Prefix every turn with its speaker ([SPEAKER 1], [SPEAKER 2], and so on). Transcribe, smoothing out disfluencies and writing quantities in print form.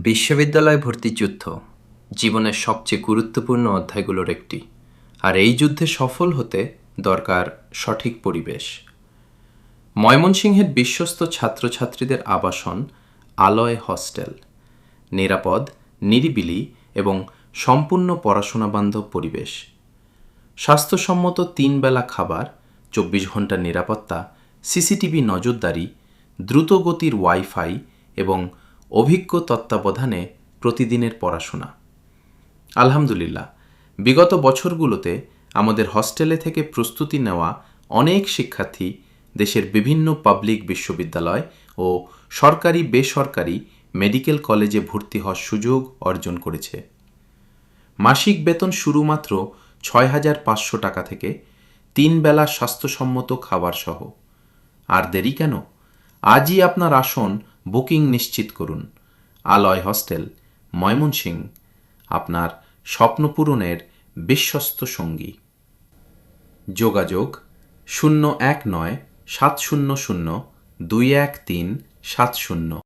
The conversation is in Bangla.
[SPEAKER 1] বিশ্ববিদ্যালয় ভর্তি যুদ্ধ জীবনের সবচেয়ে গুরুত্বপূর্ণ অধ্যায়গুলোর একটি। আর এই যুদ্ধে সফল হতে দরকার সঠিক পরিবেশ। ময়মনসিংহের বিশ্বস্ত ছাত্রছাত্রীদের আবাসন আলয় হস্টেল। নিরাপদ, নিরিবিলি এবং সম্পূর্ণ পড়াশোনাবান্ধব পরিবেশ। স্বাস্থ্যসম্মত 3 বেলা খাবার, 24 ঘন্টা নিরাপত্তা, সিসিটিভি নজরদারি, দ্রুতগতির ওয়াইফাই এবং অভিজ্ঞ তত্ত্বাবধানে প্রতিদিনের পড়াশোনা। আলহামদুলিল্লাহ, বিগত বছরগুলোতে আমাদের হস্টেলে থেকে প্রস্তুতি নেওয়া অনেক শিক্ষার্থী দেশের বিভিন্ন পাবলিক বিশ্ববিদ্যালয় ও সরকারি বেসরকারি মেডিকেল কলেজে ভর্তি হওয়ার সুযোগ অর্জন করেছে। মাসিক বেতন শুরু মাত্র 6,500 টাকা থেকে, 3 বেলা স্বাস্থ্যসম্মত খাবার সহ। আর দেরি কেন? আজই আপনার আসন বুকিং নিশ্চিত করুন। আলয় হস্টেল, ময়মনসিংহ, আপনার স্বপ্ন পূরণের বিশ্বস্ত সঙ্গী। যোগাযোগ 019 700 213 70।